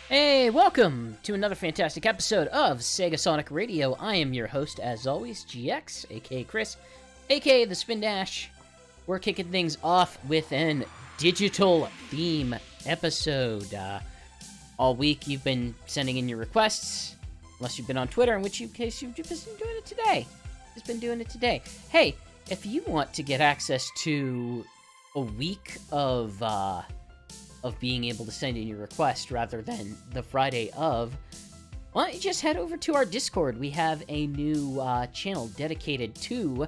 Hey, welcome to another fantastic episode of SegaSonic Radio. I am your host, as always, GX, aka Chris, aka The Spin Dash. We're kicking things off with an digital theme episode. All week you've been sending in your requests, unless you've been on Twitter, in which case you've just been doing it today. Hey, if you want to get access to a week of being able to send in your request rather than the Friday of, why don't you just head over to our Discord. We have a new channel dedicated to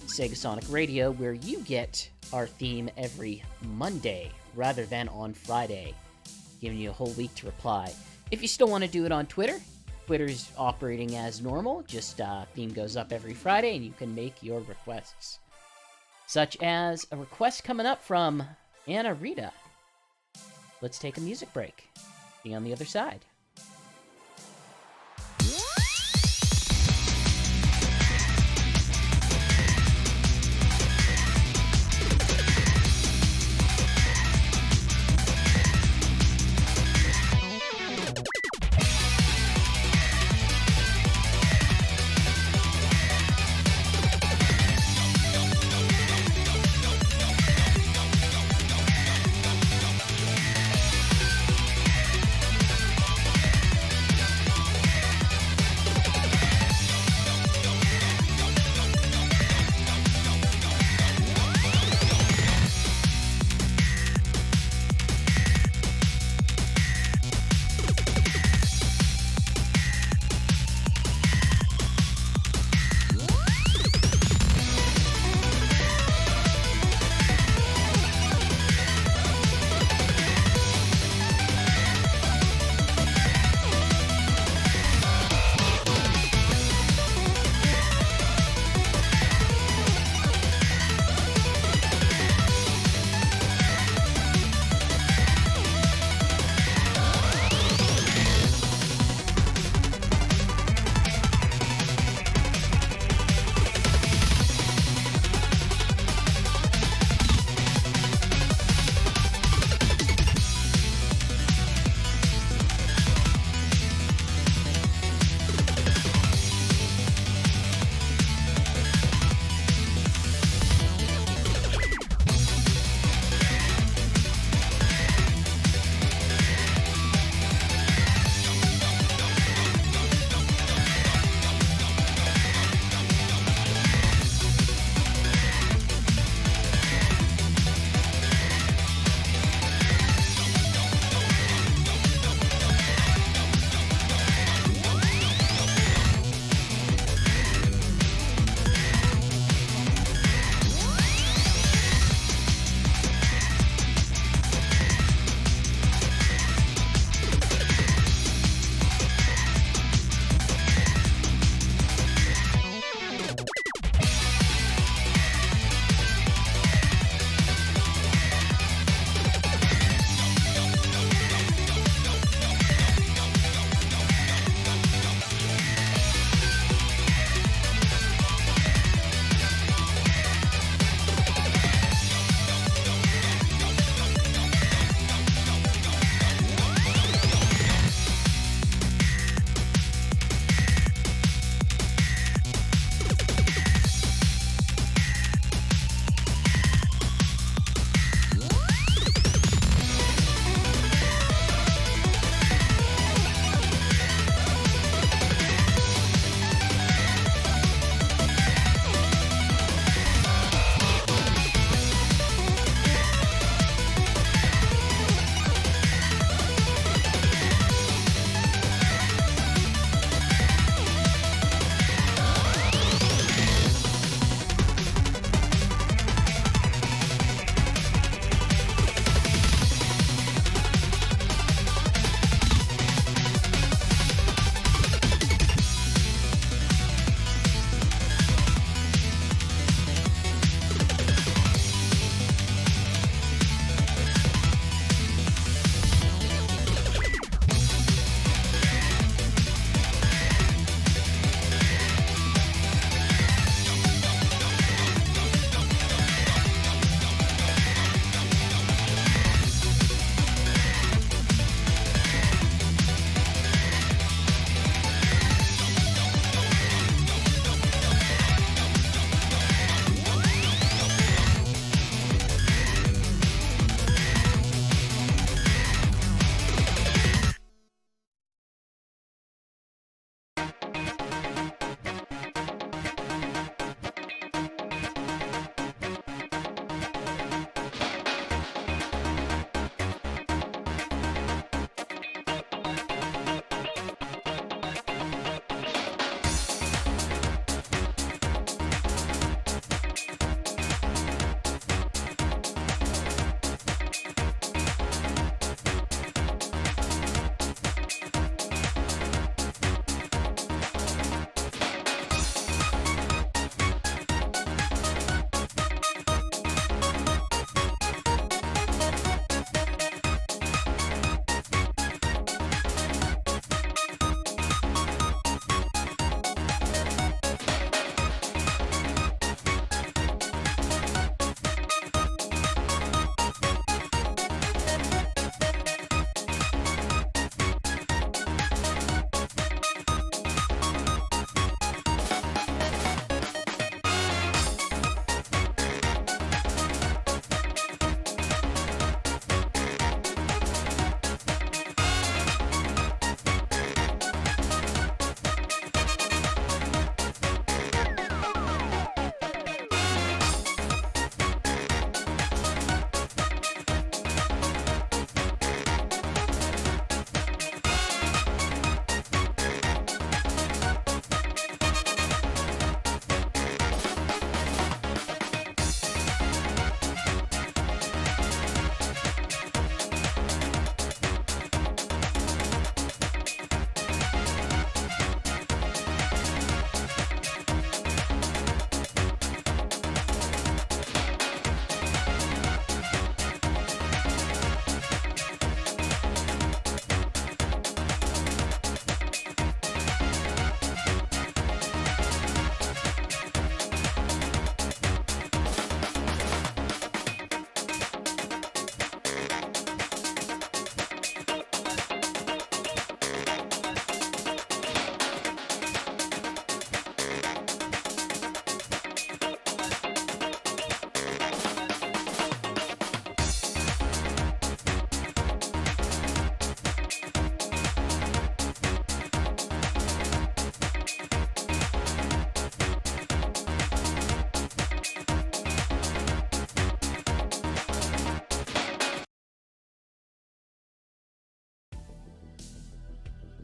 SegaSonic Radio where you get our theme every Monday rather than on Friday, giving you a whole week to reply. If you still want to do it on Twitter, Twitter's operating as normal, just theme goes up every Friday and you can make your requests. Such as a request coming up from Anna Rita. Let's take a music break. See you on the other side.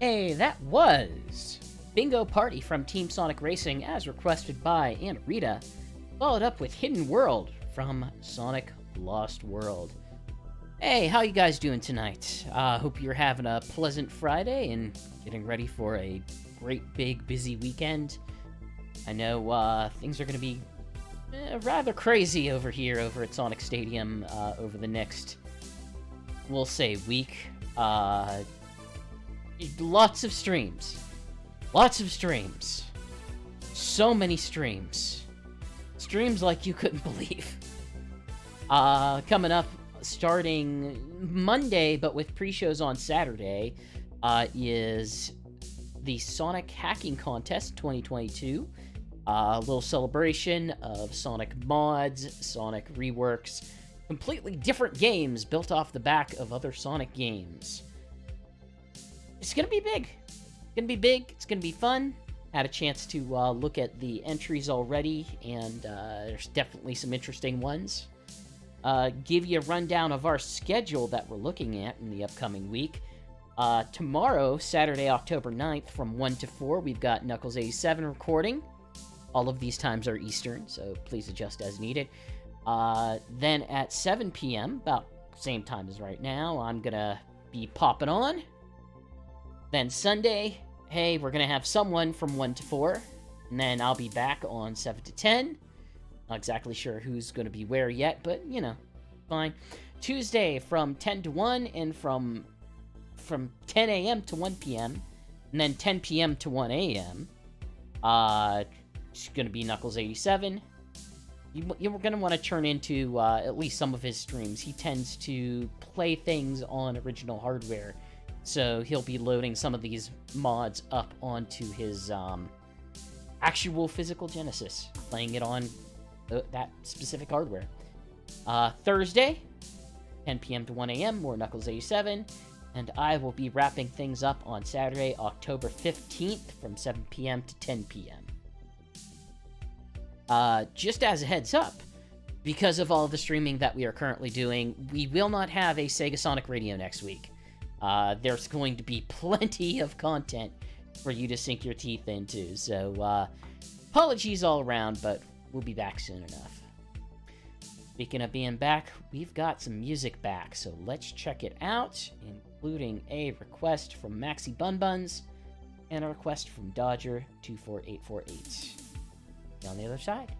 Hey, that was Bingo Party from Team Sonic Racing, as requested by Aunt Rita, followed up with Hidden World from Sonic Lost World. Hey, how you guys doing tonight? Hope you're having a pleasant Friday and getting ready for a great, big, busy weekend. I know things are going to be rather crazy over here over at Sonic Stadium over the next, we'll say, week. Lots of streams. So many streams. Streams like you couldn't believe. Coming up, starting Monday, but with pre-shows on Saturday, is the Sonic Hacking Contest 2022. A little celebration of Sonic mods, Sonic reworks, completely different games built off the back of other Sonic games. It's gonna be big. It's gonna be fun. Had a chance to look at the entries already, and there's definitely some interesting ones. Give you a rundown of our schedule that we're looking at in the upcoming week. Tomorrow, Saturday, October 9th, from 1 to 4, we've got Knuckles 87 recording. All of these times are Eastern, so please adjust as needed. Then at 7 p.m., about same time as right now, I'm gonna be popping on. Then Sunday, hey, we're gonna have someone from 1 to 4, and then I'll be back on 7 to 10. Not exactly sure who's gonna be where yet, but, you know, fine. Tuesday from 10 to 1, and from 10 a.m. to 1 p.m., and then 10 p.m. to 1 a.m., it's gonna be Knuckles 87. You're gonna want to turn into at least some of his streams. He tends to play things on original hardware, so he'll be loading some of these mods up onto his actual physical Genesis, playing it on that specific hardware. Thursday, 10 p.m. to 1 a.m., more Knuckles 87, and I will be wrapping things up on Saturday, October 15th, from 7 p.m. to 10 p.m. Just as a heads up, because of all the streaming that we are currently doing, we will not have a SegaSonic Radio next week. There's going to be plenty of content for you to sink your teeth into, so apologies all around, but we'll be back soon enough. Speaking of being back, we've got some music back, so let's check it out, including a request from Maxi Bunbuns and a request from Dodger24848. On the other side.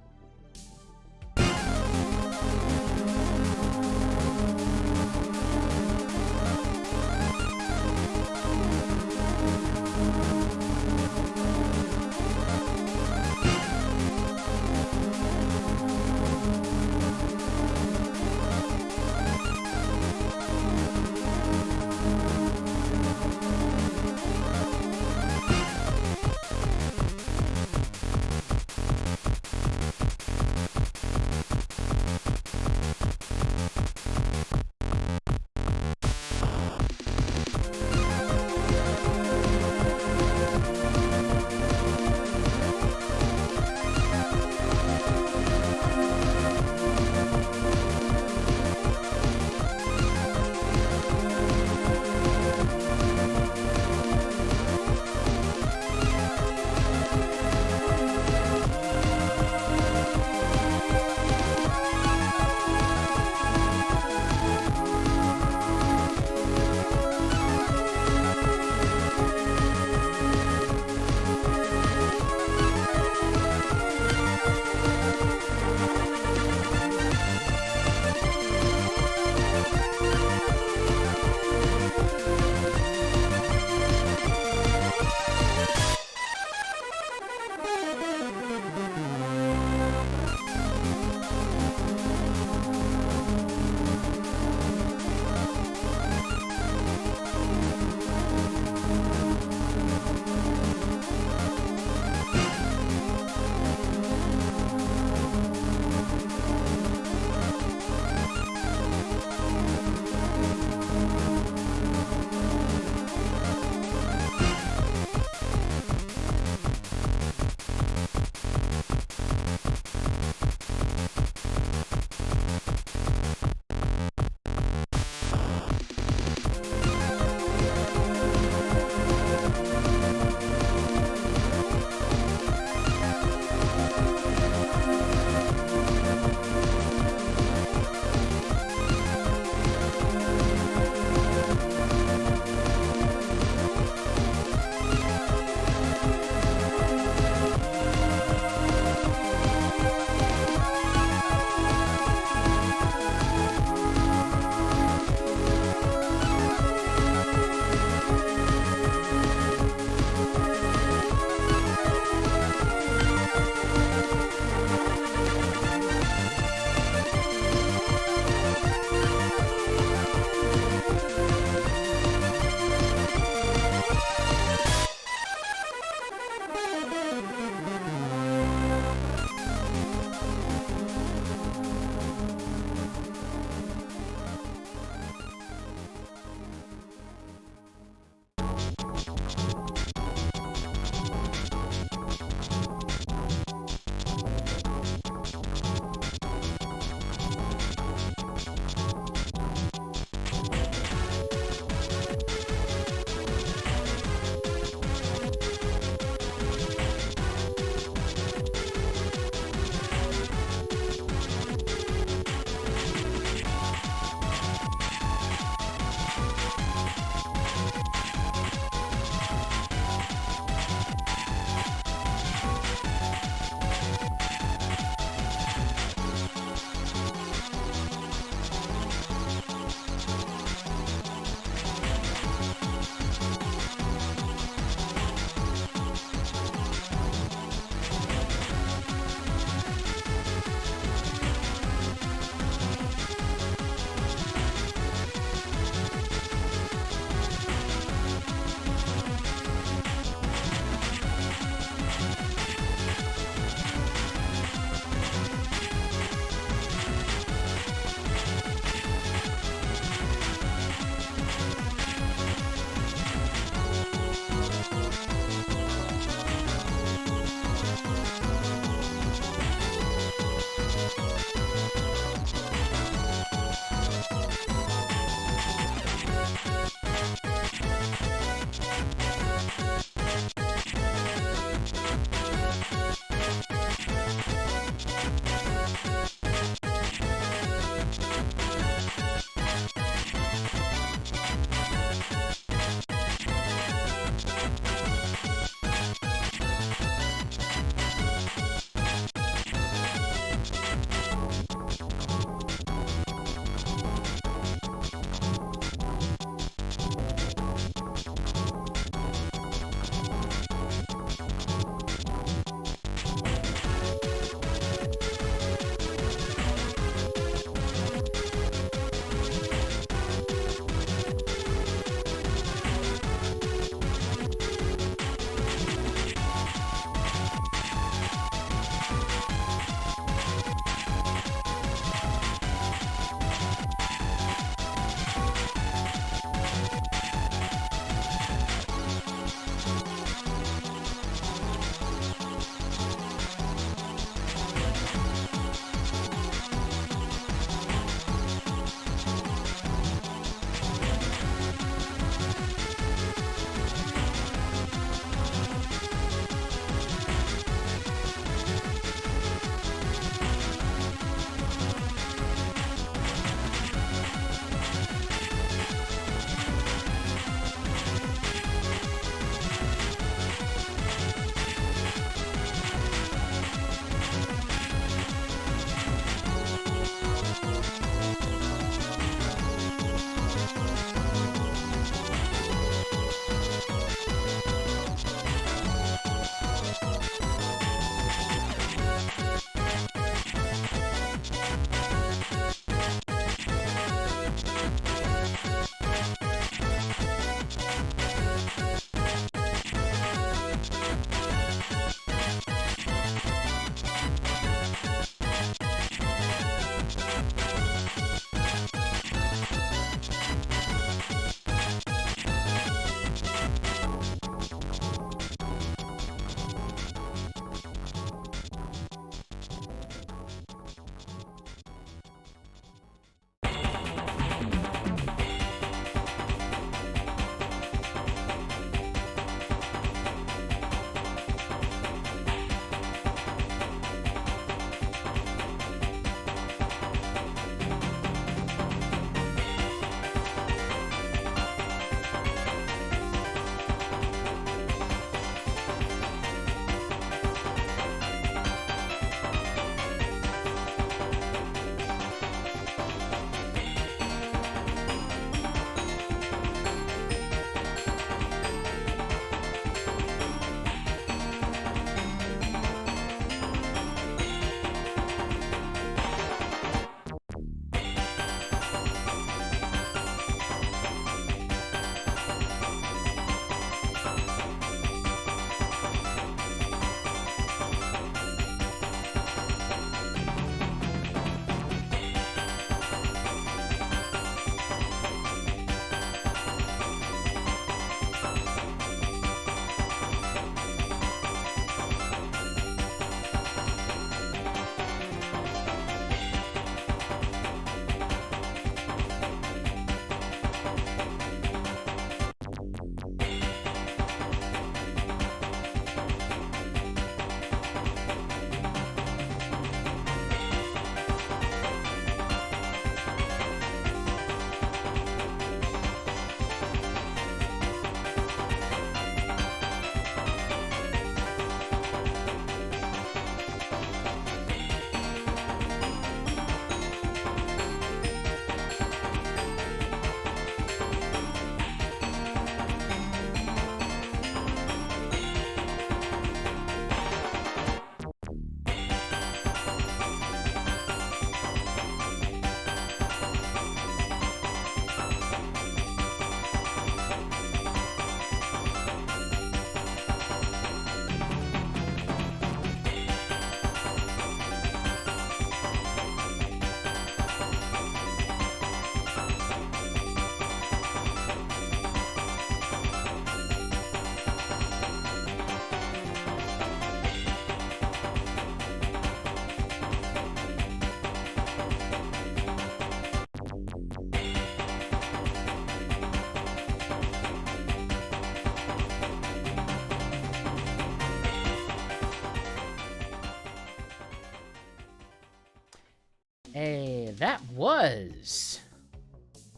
That was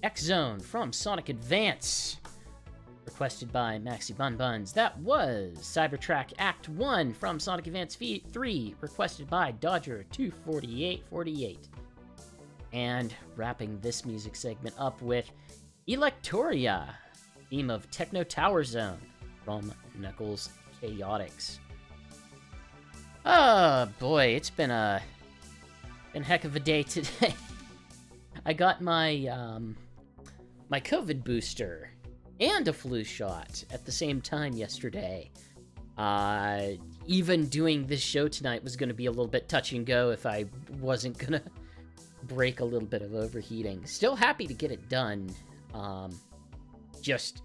X-Zone from Sonic Advance, requested by Maxi Bun Buns. That was Cybertrack Act 1 from Sonic Advance 3, requested by Dodger24848. And wrapping this music segment up with Electoria, theme of Techno Tower Zone from Knuckles Chaotix. Oh boy, it's been a heck of a day today. I got my my COVID booster and a flu shot at the same time yesterday. Even doing this show tonight was going to be a little bit touch and go if I wasn't going to break a little bit of overheating. Still happy to get it done. Just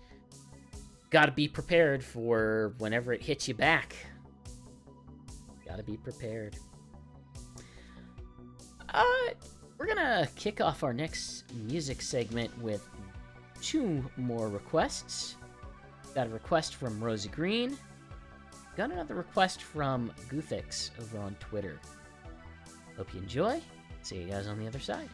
gotta be prepared for whenever it hits you back. Gotta be prepared. We're gonna kick off our next music segment with 2 more requests. Got a request from Rosie Green. Got another request from Goofix over on Twitter. Hope you enjoy. See you guys on the other side.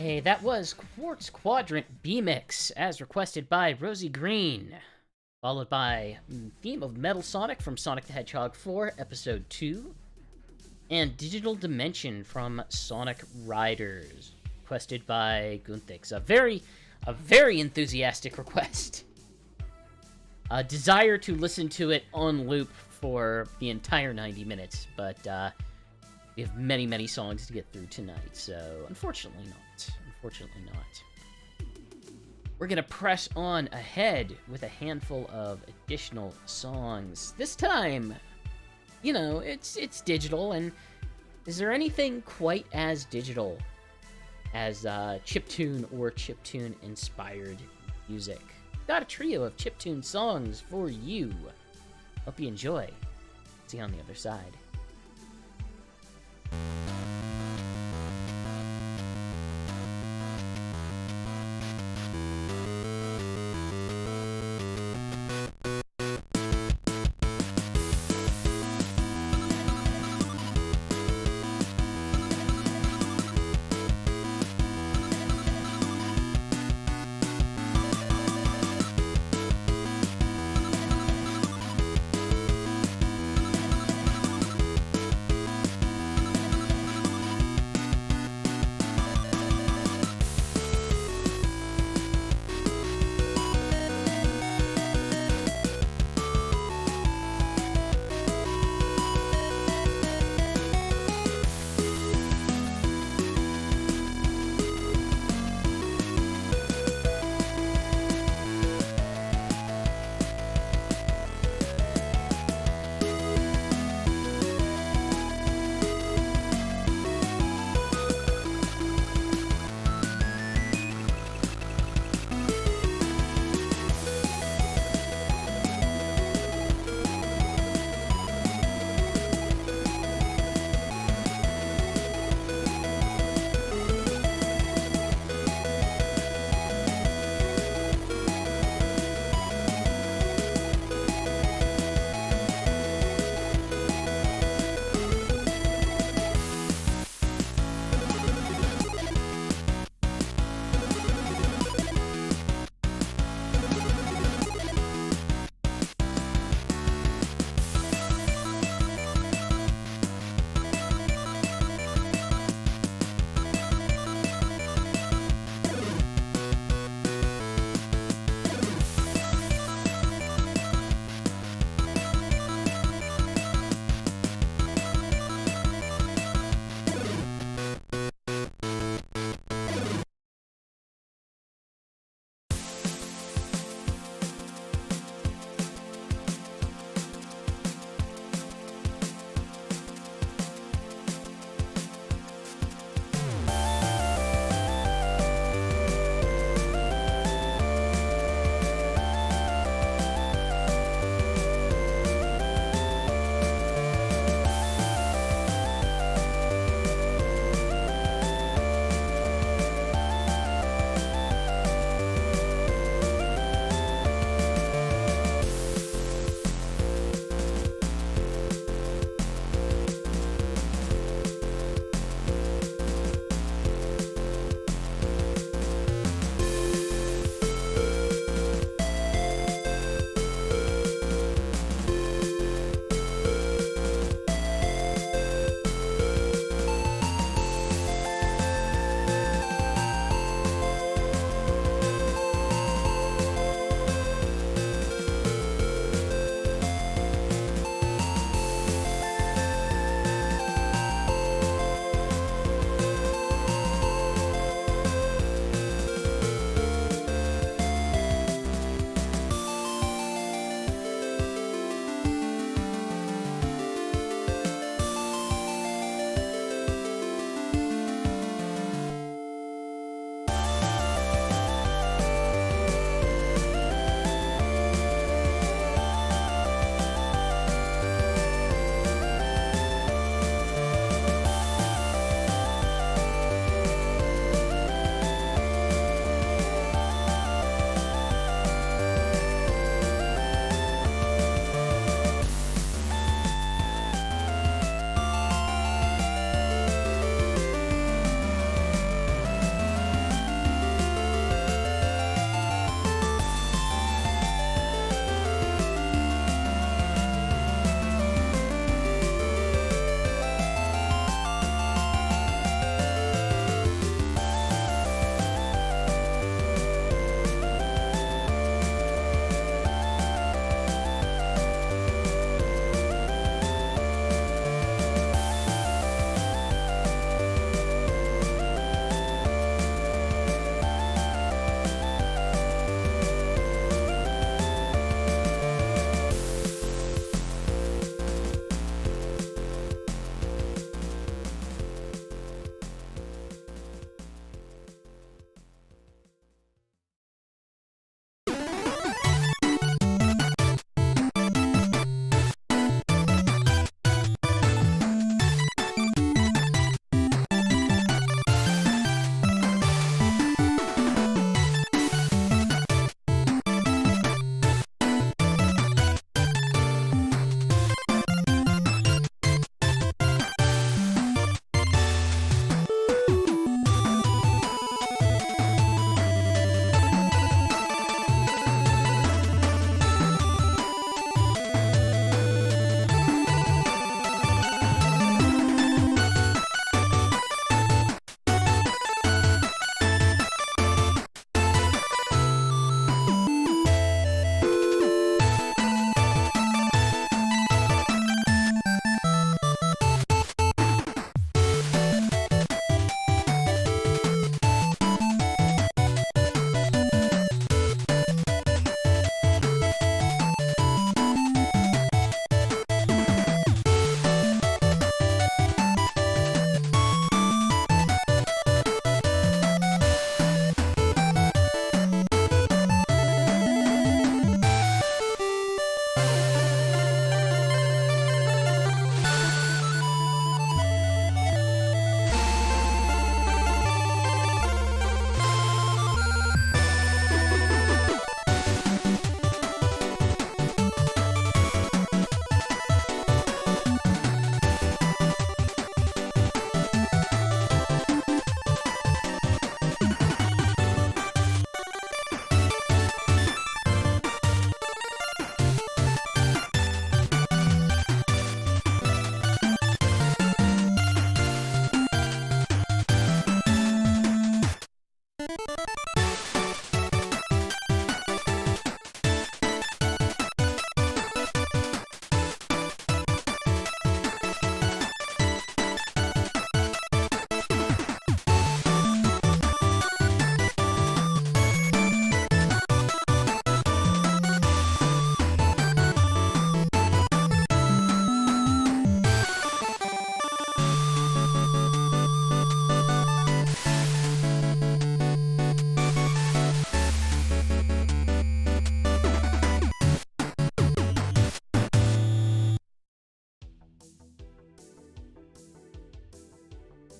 Okay, that was Quartz Quadrant B-Mix, as requested by Rosie Green, followed by Theme of Metal Sonic from Sonic the Hedgehog 4, Episode 2, and Digital Dimension from Sonic Riders, requested by Gunthix. A very enthusiastic request. A desire to listen to it on loop for the entire 90 minutes, but we have many, many songs to get through tonight, so unfortunately not. Unfortunately not. We're gonna press on ahead with a handful of additional songs. This time, you know, it's digital, and is there anything quite as digital as chiptune or chiptune-inspired music? Got a trio of chiptune songs for you. Hope you enjoy. See you on the other side.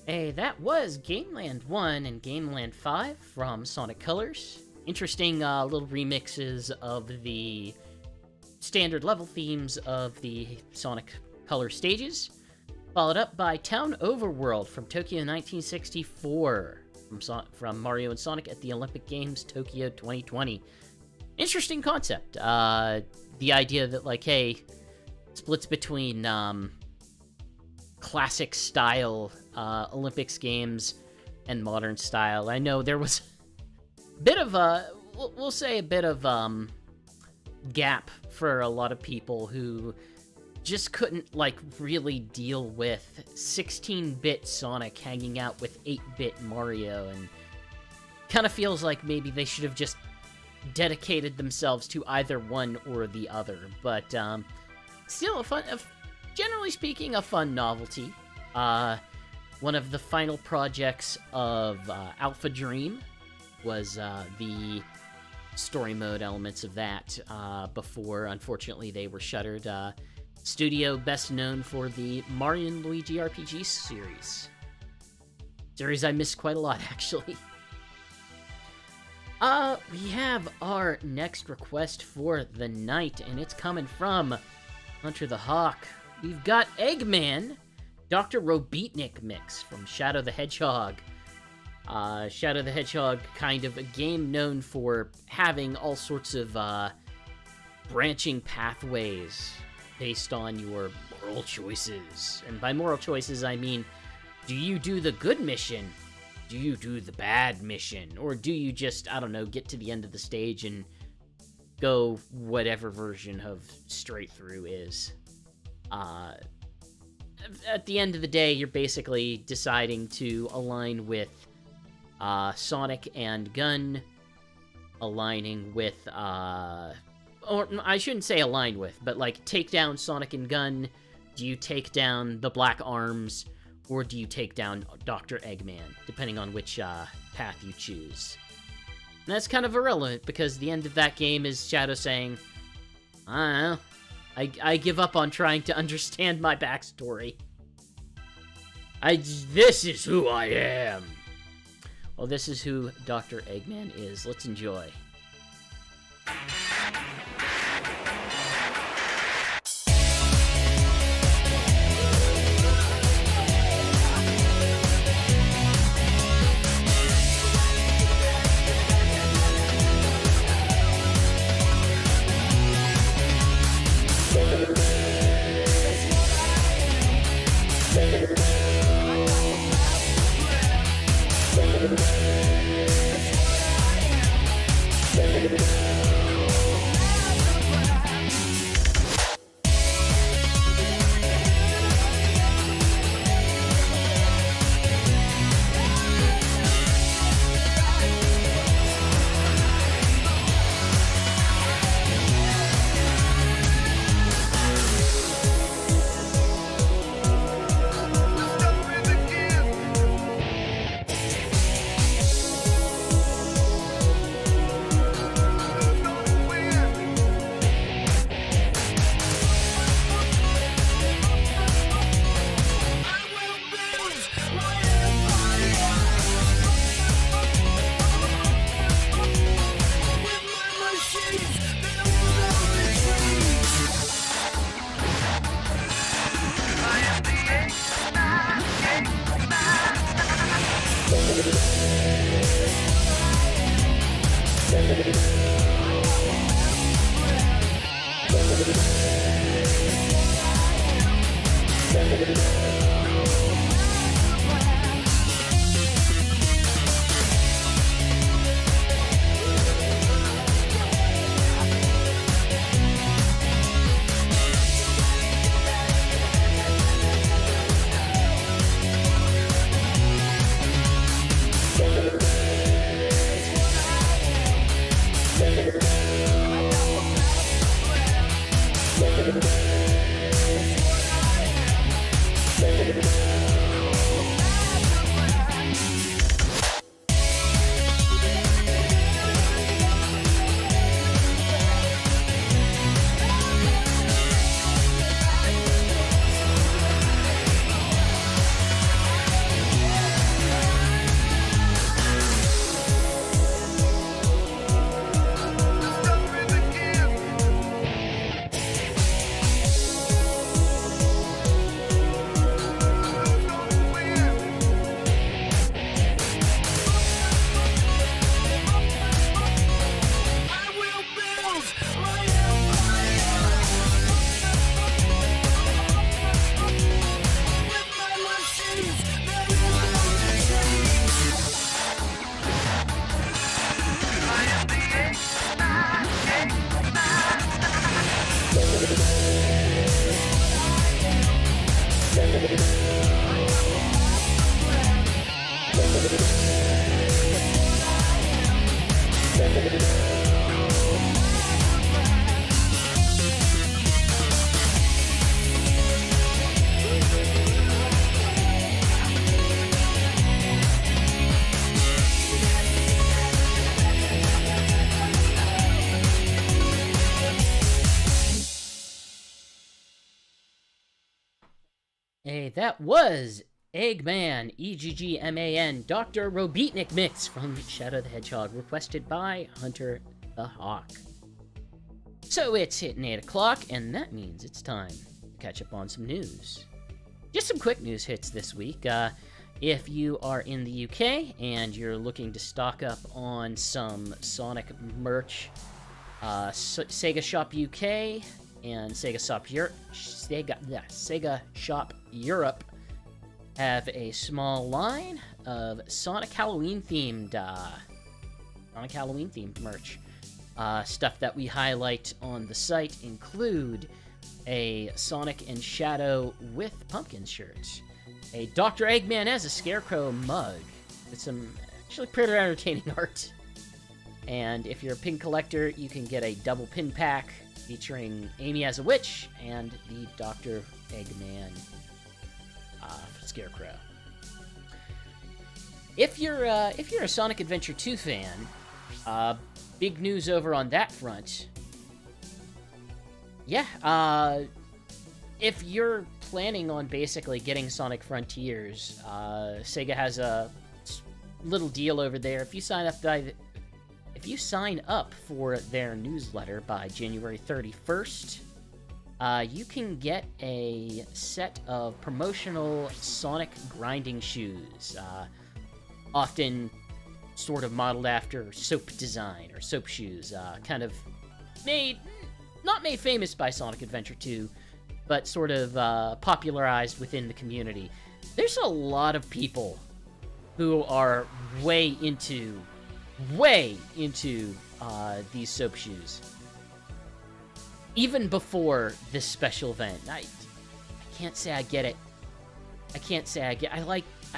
Hey, that was Gameland 1 and Gameland 5 from Sonic Colors. Interesting little remixes of the standard level themes of the Sonic Color stages. Followed up by Town Overworld from Tokyo 1964 from Mario and Sonic at the Olympic Games Tokyo 2020. Interesting concept. The idea that, like, hey, splits between classic style Olympics games and modern style. I know there was a bit of we'll say a bit of gap for a lot of people who just couldn't, like, really deal with 16-bit Sonic hanging out with 8-bit Mario, and kind of feels like maybe they should have just dedicated themselves to either one or the other. But still generally speaking, a fun novelty. One of the final projects of Alpha Dream was the story mode elements of that before, unfortunately, they were shuttered. Studio best known for the Mario & Luigi RPG series. Series I missed quite a lot, actually. We have our next request for the night, and it's coming from Hunter the Hawk. We've got Eggman, Dr. Robotnik mix from Shadow the Hedgehog. Shadow the Hedgehog, kind of a game known for having all sorts of branching pathways based on your moral choices. And by moral choices, I mean, do you do the good mission? Do you do the bad mission? Or do you just, I don't know, get to the end of the stage and go whatever version of straight through is? At the end of the day, you're basically deciding to align with Sonic and Gun, aligning with, or I shouldn't say align with, but, like, take down Sonic and Gun. Do you take down the Black Arms, or do you take down Dr. Eggman, depending on which path you choose? And that's kind of irrelevant, because the end of that game is Shadow saying, I don't know, I give up on trying to understand my backstory. This is who I am. Well, this is who Dr. Eggman is. Let's enjoy. that was Eggman, E-G-G-M-A-N, Dr. Robotnik mix from Shadow the Hedgehog, requested by Hunter the Hawk. So it's hitting 8 o'clock, and that means it's time to catch up on some news. Just some quick news hits this week. If you are in the UK and you're looking to stock up on some Sonic merch, Sega Shop UK and Sega Shop Europe have a small line of Sonic Halloween themed merch. Stuff that we highlight on the site include a Sonic and Shadow with pumpkin shirts, a Dr. Eggman as a Scarecrow mug with some actually pretty entertaining art. And if you're a pin collector, you can get a double pin pack featuring Amy as a witch and the Dr. Eggman Scarecrow. If you're a Sonic Adventure 2 fan, big news over on that front. Yeah, if you're planning on basically getting Sonic Frontiers, Sega has a little deal over there. If you sign up for their newsletter by January 31st, you can get a set of promotional Sonic grinding shoes, often sort of modeled after soap design or soap shoes, kind of not made famous by Sonic Adventure 2, but sort of popularized within the community. There's a lot of people who are way into these soap shoes. Even before this special event. I can't say I get it. I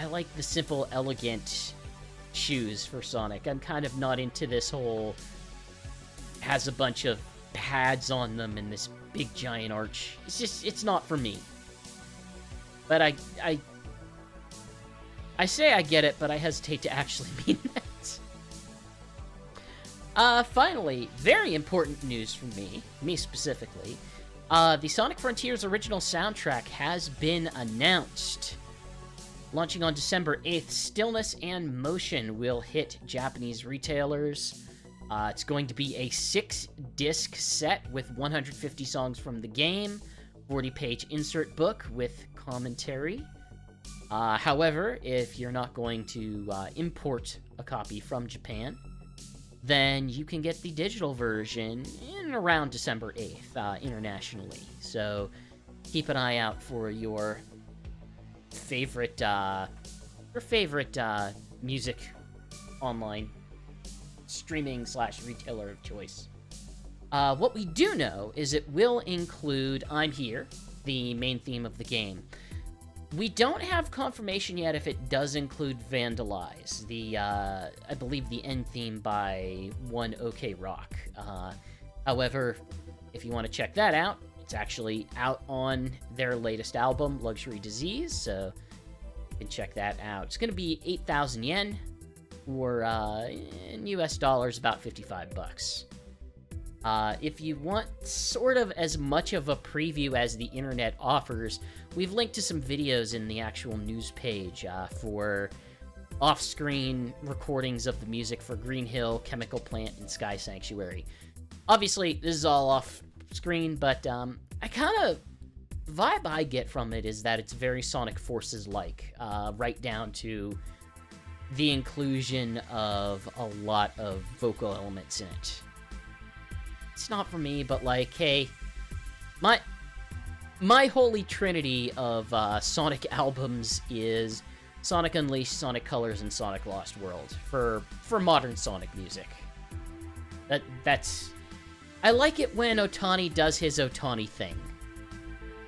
like the simple, elegant shoes for Sonic. I'm kind of not into this whole has a bunch of pads on them and this big giant arch. It's not for me. But I say I get it, but I hesitate to actually mean that. Finally, very important news for me specifically. The Sonic Frontiers original soundtrack has been announced. Launching on December 8th, Stillness and Motion will hit Japanese retailers. It's going to be a 6-disc set with 150 songs from the game, 40-page insert book with commentary. However, if you're not going to import a copy from Japan, then you can get the digital version in around December 8th, internationally. So keep an eye out for your favorite music online streaming / retailer of choice. What we do know is it will include I'm Here, the main theme of the game. We don't have confirmation yet if it does include Vandalize, I believe the end theme by One OK Rock. However, if you want to check that out, it's actually out on their latest album, Luxury Disease, so you can check that out. It's going to be 8,000 yen, or in US dollars, about $55. If you want sort of as much of a preview as the internet offers, we've linked to some videos in the actual news page for off-screen recordings of the music for Green Hill, Chemical Plant, and Sky Sanctuary. Obviously, this is all off-screen, but I kind of... the vibe I get from it is that it's very Sonic Forces-like, right down to the inclusion of a lot of vocal elements in it. It's not for me, but like, hey, my holy trinity of Sonic albums is Sonic Unleashed, Sonic Colors, and Sonic Lost World for modern Sonic music. That's I like it when Otani does his Otani thing.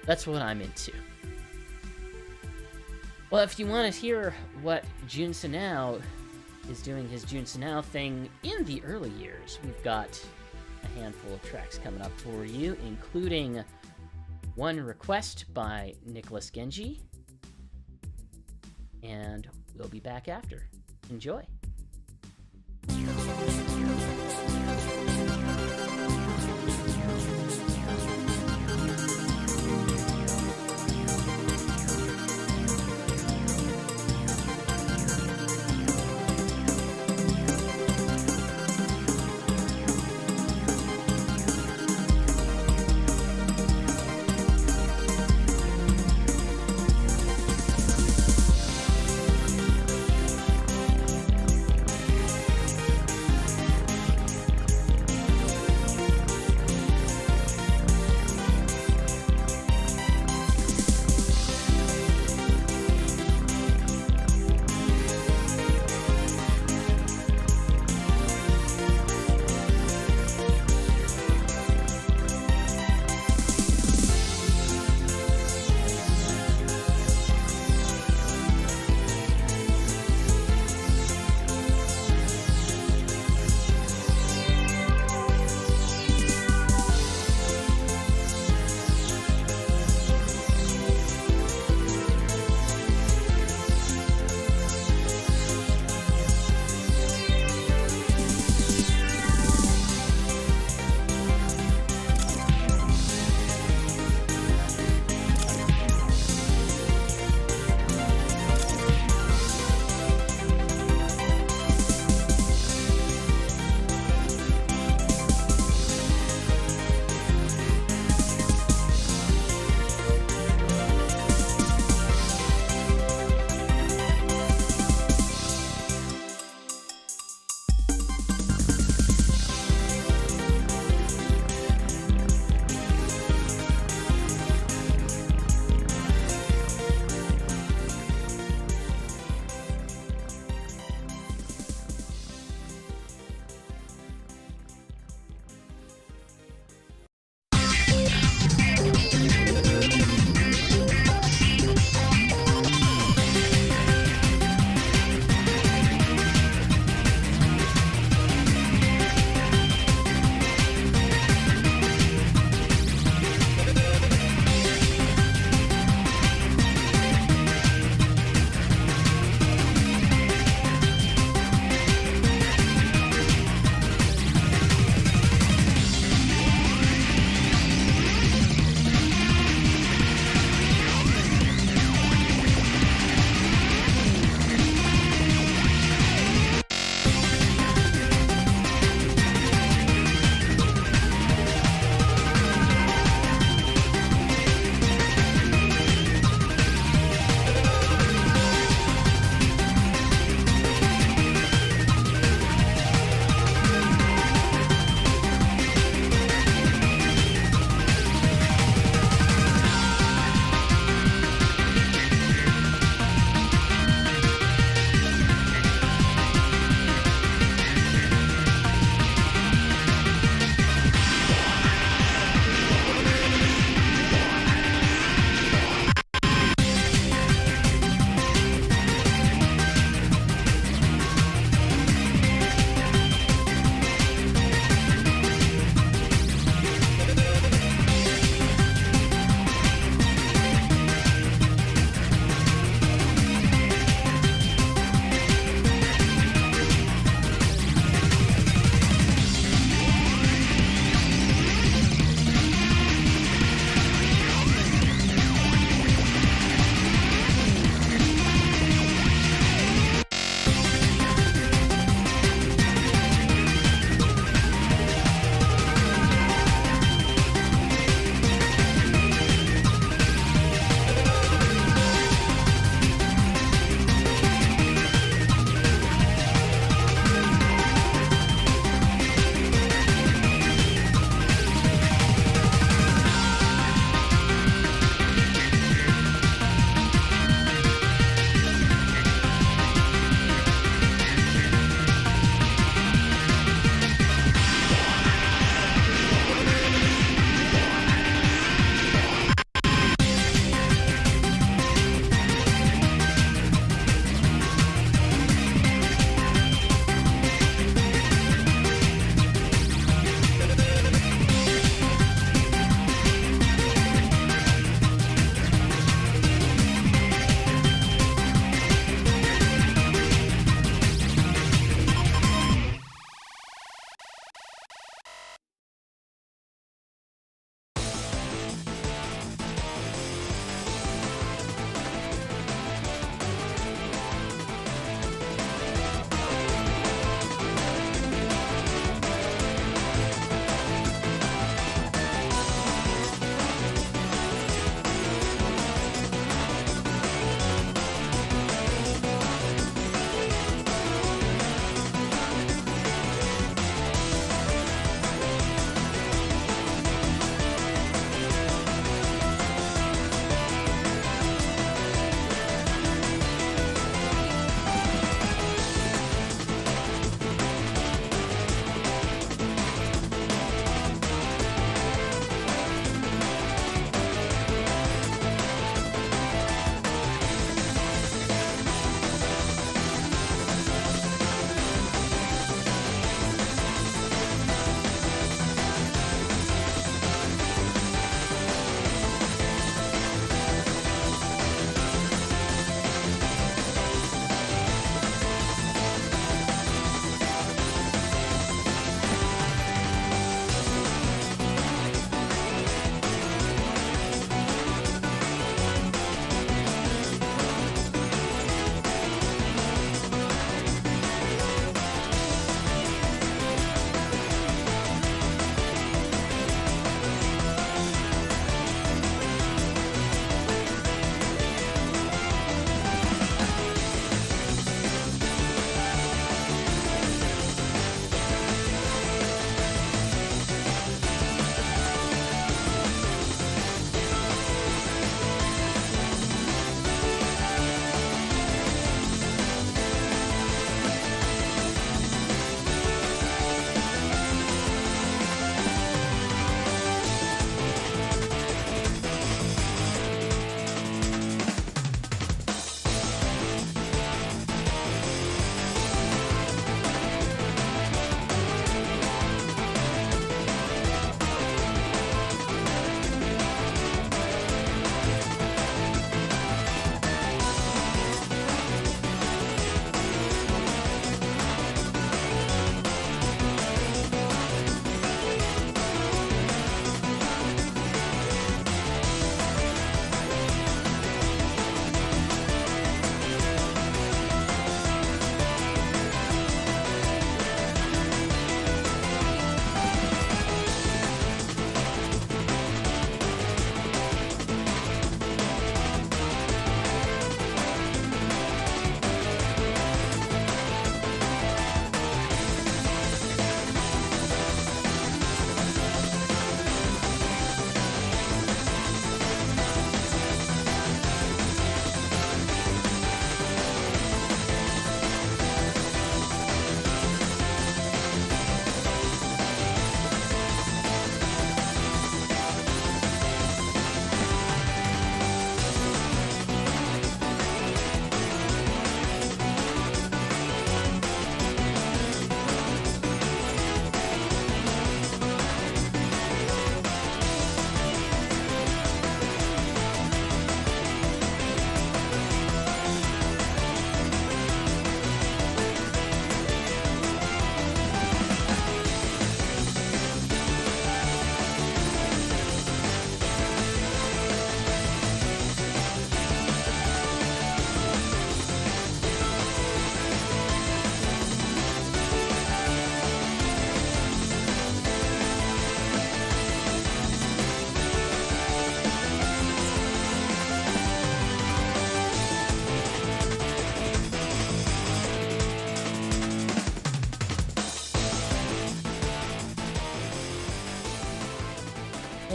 That's what I'm into. Well, if you want to hear what Jun Sanao is doing his Jun Sanao thing in the early years, we've got a handful of tracks coming up for you, including one request by Nicholas Genji, and we'll be back after. Enjoy.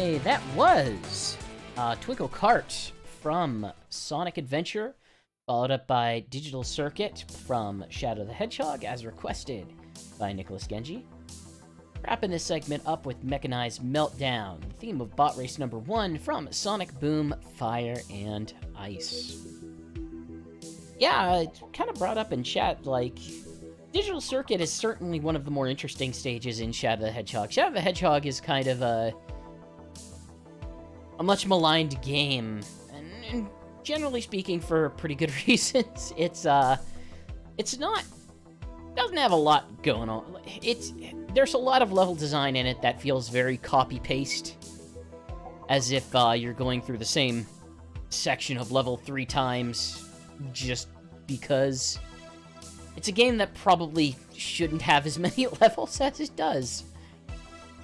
Okay, that was Twinkle Cart from Sonic Adventure, followed up by Digital Circuit from Shadow the Hedgehog, as requested by Nicholas Genji. Wrapping this segment up with Mechanized Meltdown, the theme of Bot Race number 1 from Sonic Boom, Fire and Ice. Yeah, it's kind of brought up in chat, like, Digital Circuit is certainly one of the more interesting stages in Shadow the Hedgehog. Shadow the Hedgehog is kind of a much maligned game, and generally speaking, for pretty good reasons. It's not, doesn't have a lot going on. There's a lot of level design in it that feels very copy-paste, as if you're going through the same section of level 3 times, just because it's a game that probably shouldn't have as many levels as it does.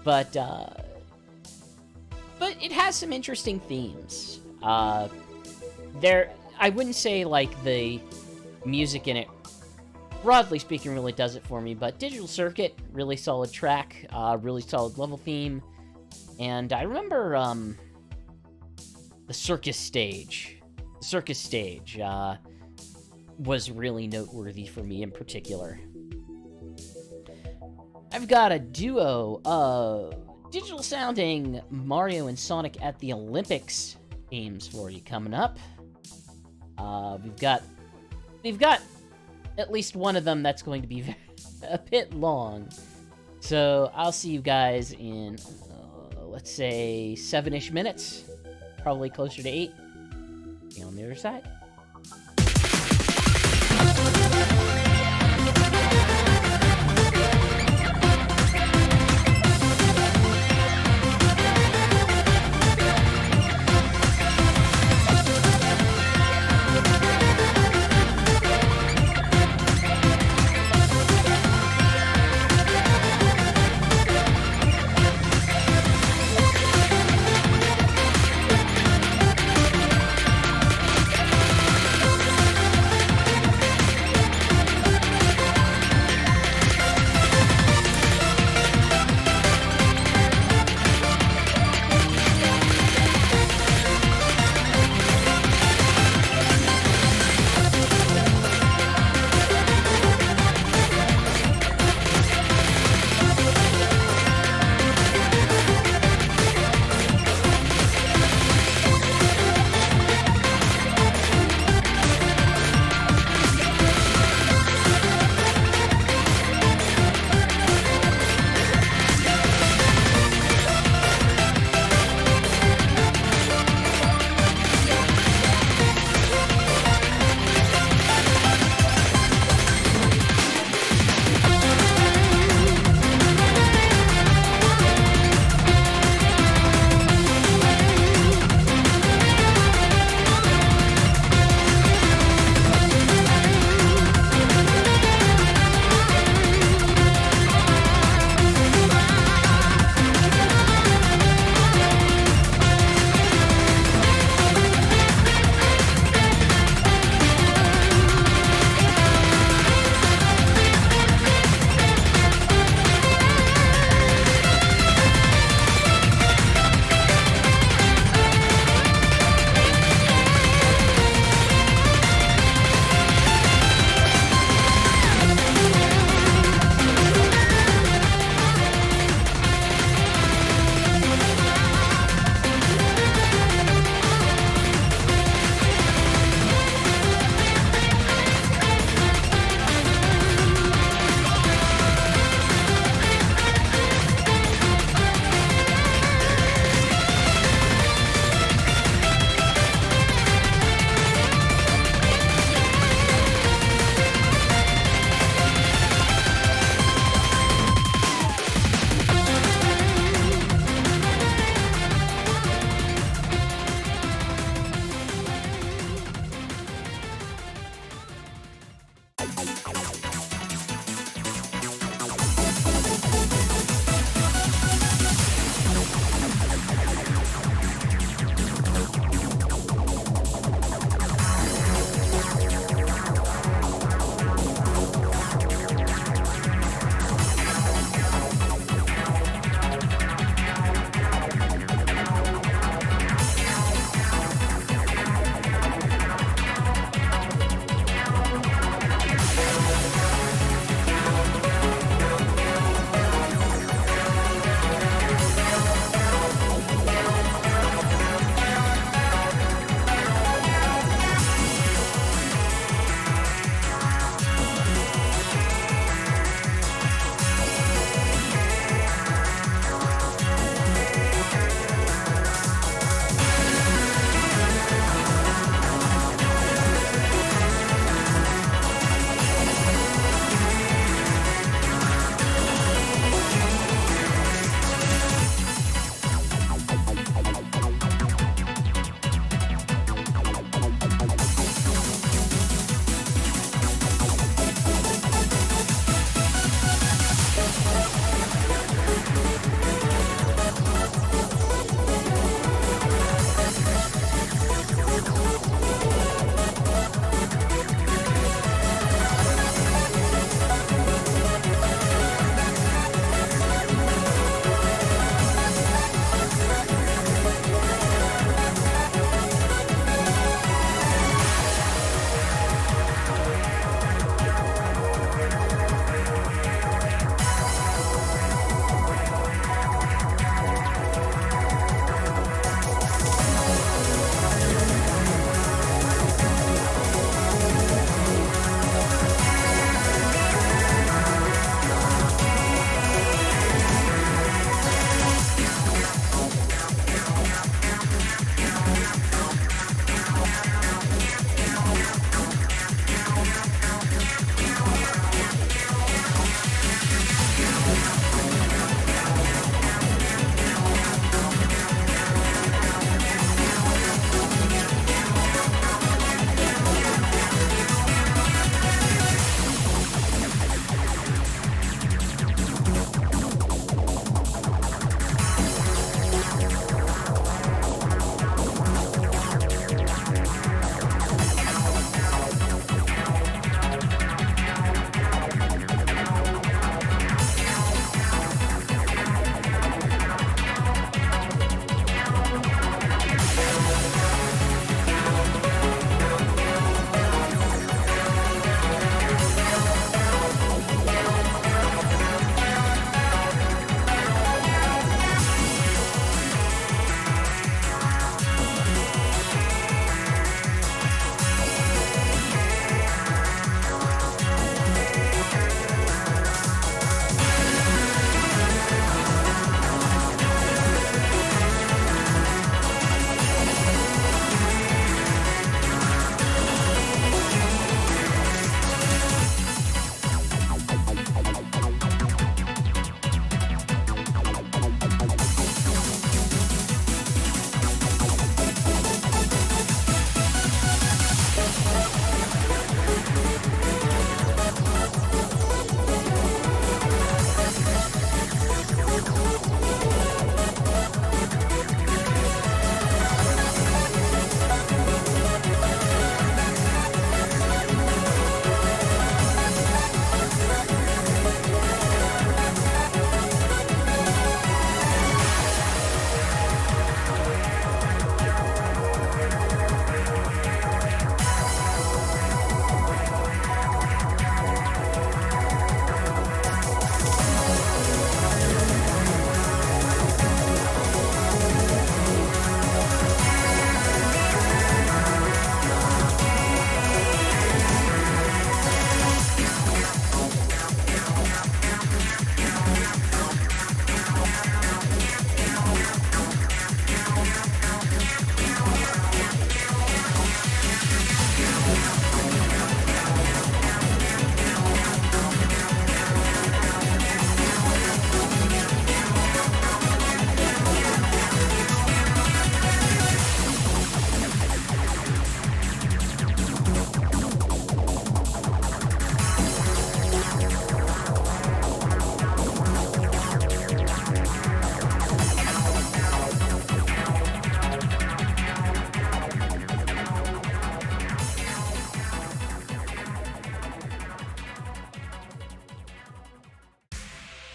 But it has some interesting themes. I wouldn't say, like, the music in it, broadly speaking, really does it for me, but Digital Circuit, really solid track, really solid level theme, and I remember, the circus stage. The circus stage, was really noteworthy for me in particular. I've got a duo of digital-sounding Mario and Sonic at the Olympics themes for you coming up. We've got at least one of them that's going to be a bit long. So I'll see you guys in, let's say, 7-ish minutes. Probably closer to 8. See you on the other side.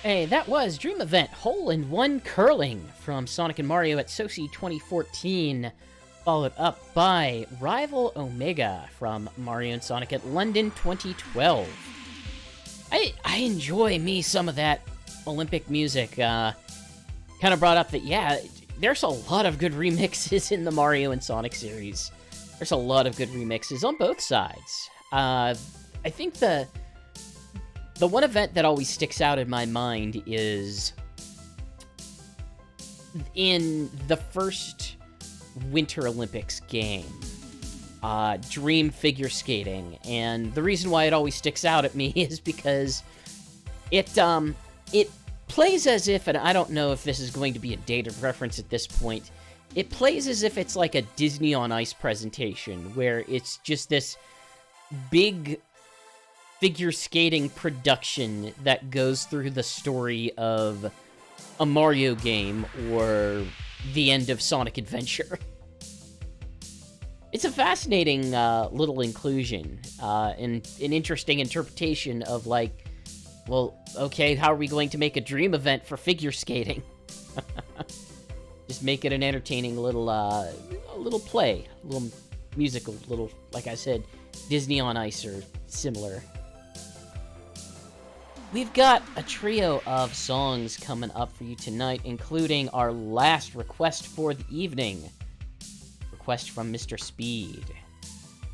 Hey, that was Dream Event Hole-in-One Curling from Sonic and Mario at Sochi 2014, followed up by Rival Omega from Mario and Sonic at London 2012. I enjoy me some of that Olympic music. Kind of brought up that, yeah, there's a lot of good remixes in the Mario and Sonic series. There's a lot of good remixes on both sides. I think the one event that always sticks out in my mind is in the first Winter Olympics game, Dream figure skating. And the reason why it always sticks out at me is because it plays as if, and I don't know if this is going to be a dated reference at this point, it plays as if it's like a Disney on Ice presentation, where it's just this big figure skating production that goes through the story of a Mario game or the end of Sonic Adventure. It's a fascinating little inclusion and an interesting interpretation of, like, well, okay, how are we going to make a dream event for figure skating? Just make it an entertaining little play, a little musical, little, like I said, Disney on Ice or similar. We've got a trio of songs coming up for you tonight, including our last request for the evening. Request from Mr. Speed.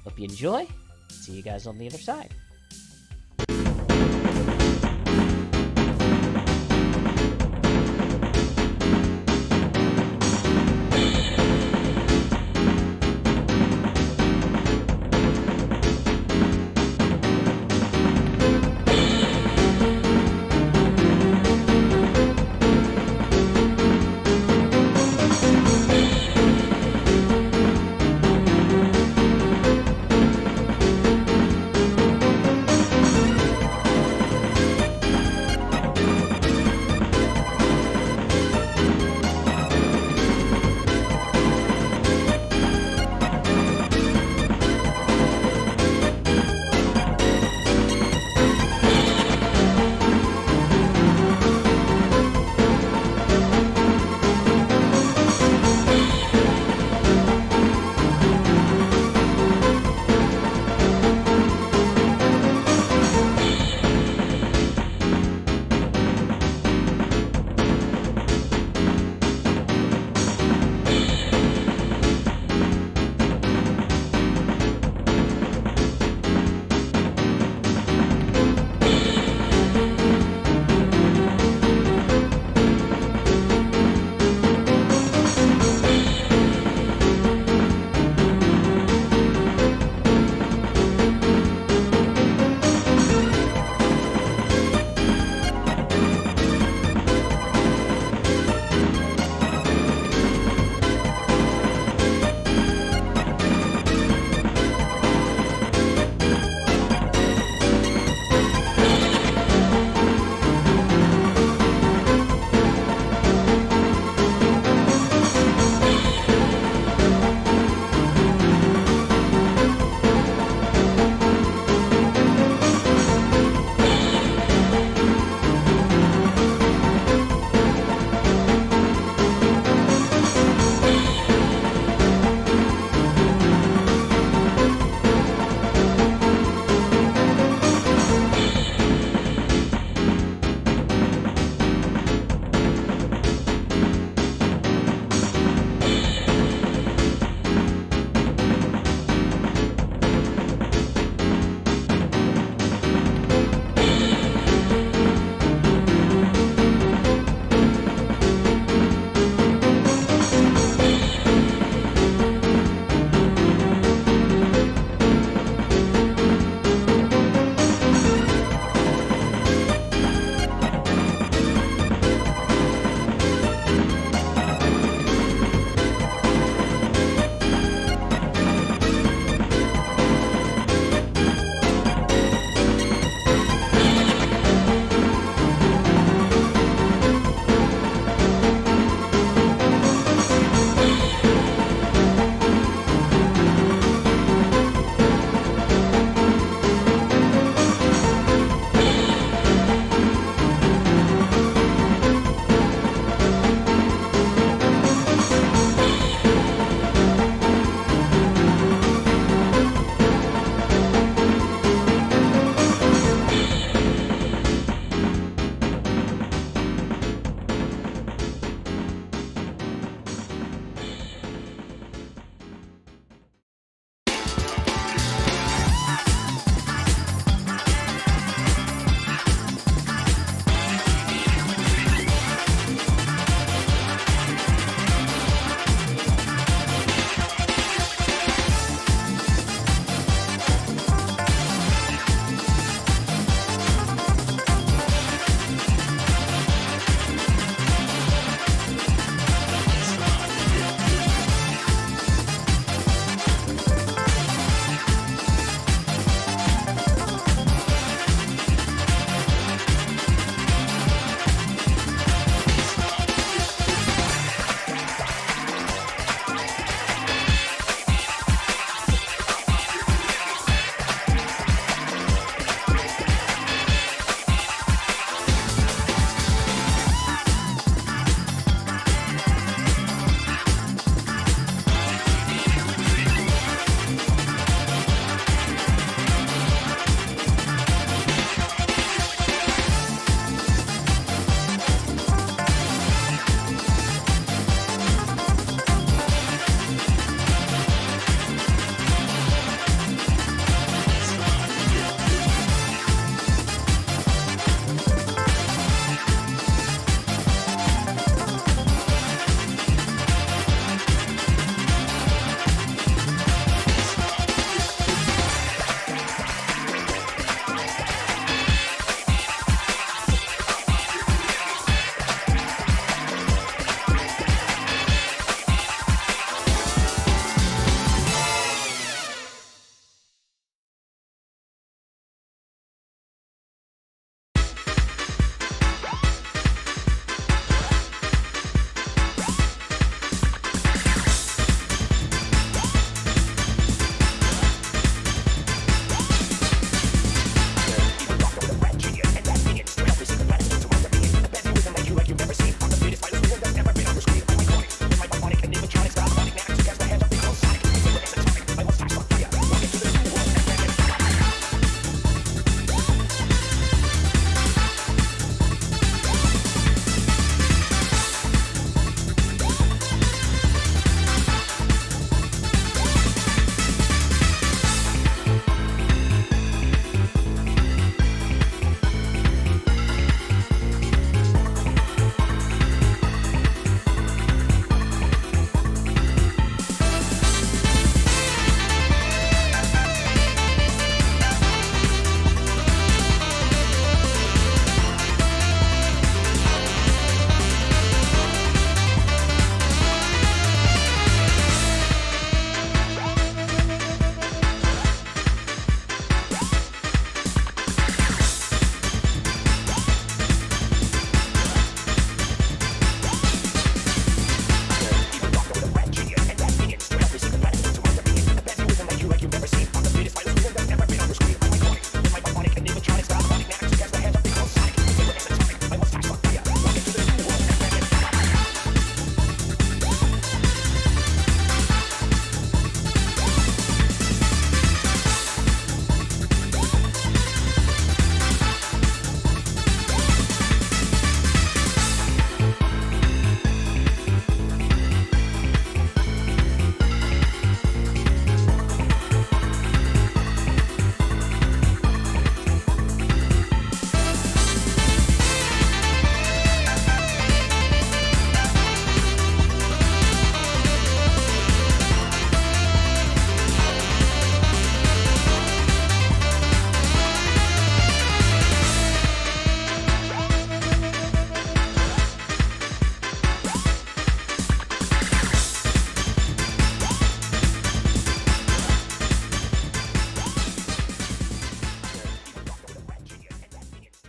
Hope you enjoy. See you guys on the other side.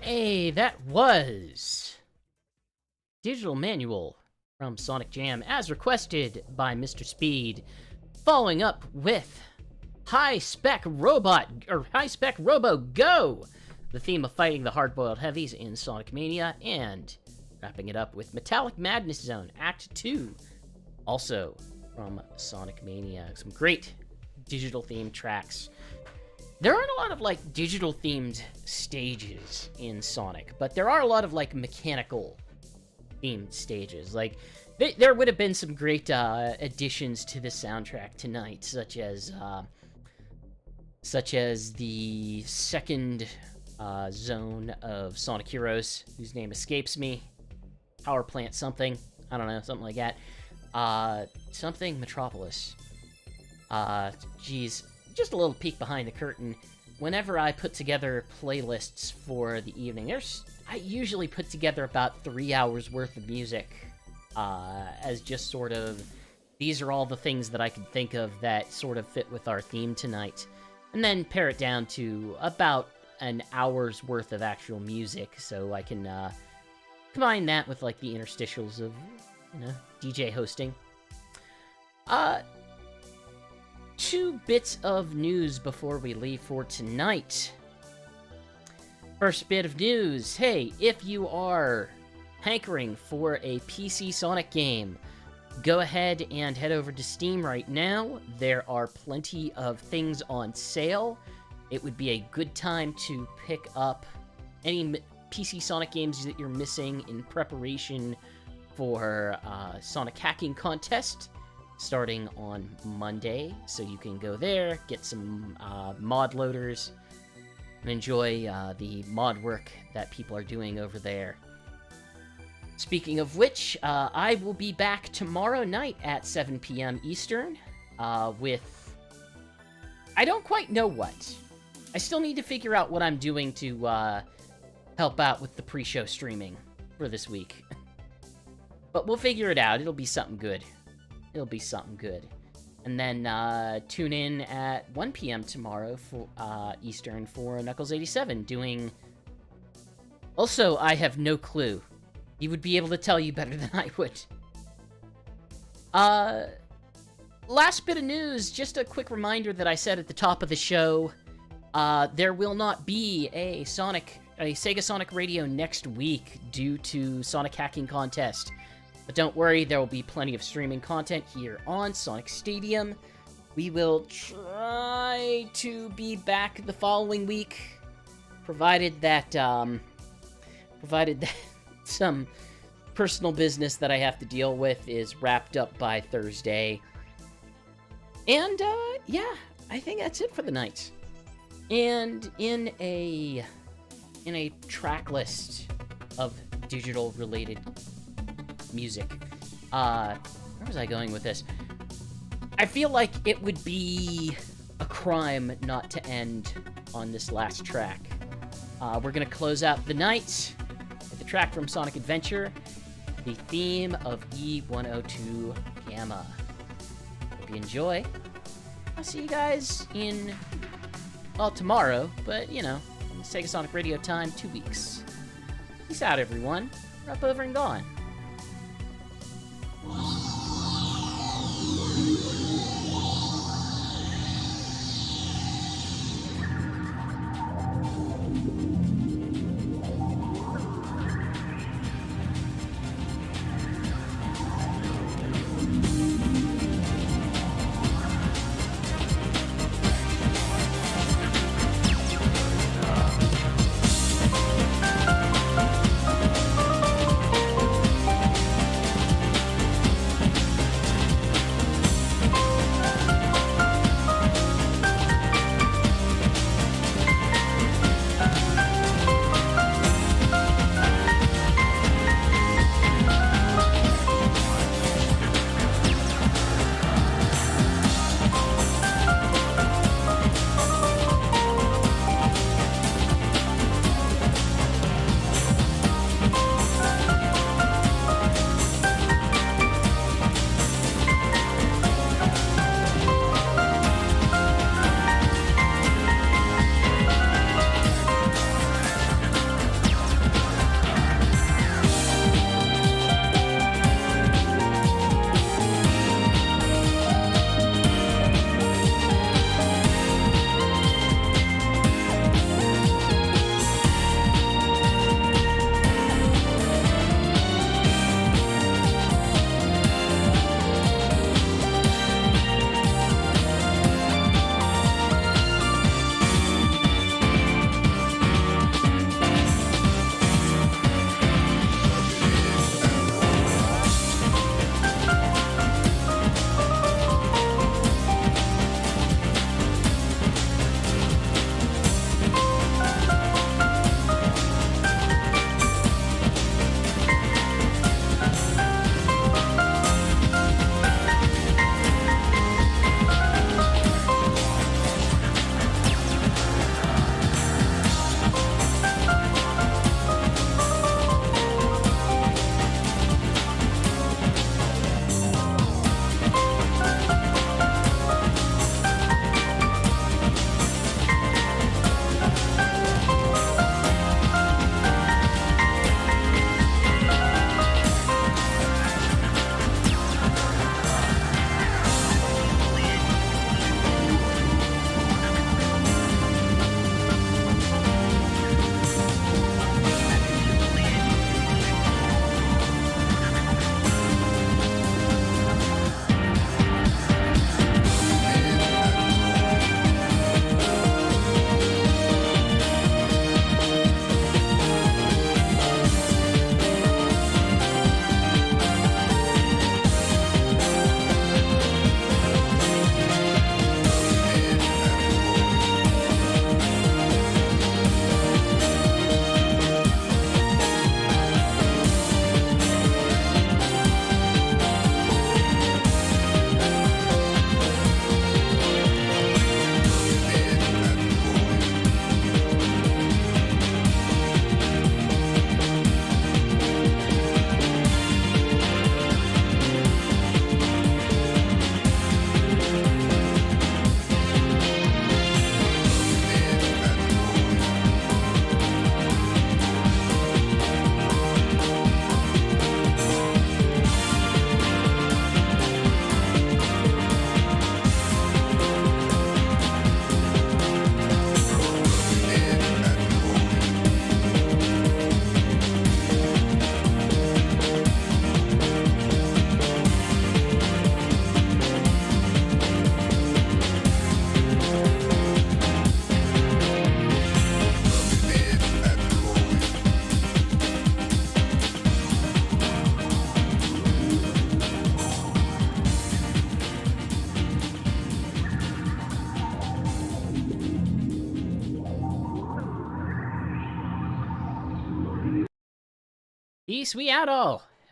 Hey, that was Digital Manual from Sonic Jam, as requested by Mr. Speed, following up with High Spec Robo Go, the theme of fighting the hard-boiled heavies in Sonic Mania, and wrapping it up with Metallic Madness Zone Act 2, also from Sonic Mania. Some great digital-themed tracks. There aren't a lot of, like, digital-themed stages in Sonic, but there are a lot of, like, mechanical-themed stages. Like, there would have been some great additions to the soundtrack tonight, such as the second zone of Sonic Heroes, whose name escapes me. Power Plant something. I don't know, something like that. Something Metropolis. Geez, just a little peek behind the curtain. Whenever I put together playlists for the evening, I usually put together about 3 hours worth of music, as just sort of, these are all the things that I can think of that sort of fit with our theme tonight. And then pare it down to about an hour's worth of actual music, so I can, combine that with, like, the interstitials of, DJ hosting. 2 bits of news before we leave for tonight. First bit of news. Hey, if you are hankering for a PC Sonic game, go ahead and head over to Steam right now. There are plenty of things on sale. It would be a good time to pick up any PC Sonic games that you're missing in preparation for Sonic Hacking Contest, starting on Monday. So you can go there, get some mod loaders, and enjoy the mod work that people are doing over there. Speaking of which, I will be back tomorrow night at 7 p.m. Eastern with... I don't quite know what. I still need to figure out what I'm doing to help out with the pre-show streaming for this week. But we'll figure it out. It'll be something good. It'll be something good. And then tune in at 1 p.m. tomorrow for Eastern for Knuckles 87 doing... Also, I have no clue. He would be able to tell you better than I would. Last bit of news, just a quick reminder that I said at the top of the show. There will not be a SegaSonic Radio next week due to Sonic Hacking Contest. But don't worry, there will be plenty of streaming content here on Sonic Stadium. We will try to be back the following week, provided that some personal business that I have to deal with is wrapped up by Thursday. And, yeah, I think that's it for the night. And in a track list of digital-related music, where was I going with this? I feel like it would be a crime not to end on this last track. We're gonna close out the night with a track from Sonic Adventure, the theme of E102 Gamma. Hope you enjoy. I'll see you guys in, well, tomorrow, but, Sega Sonic Radio time, 2 weeks. Peace out, everyone. We're up, over, and gone. Peace, we out all.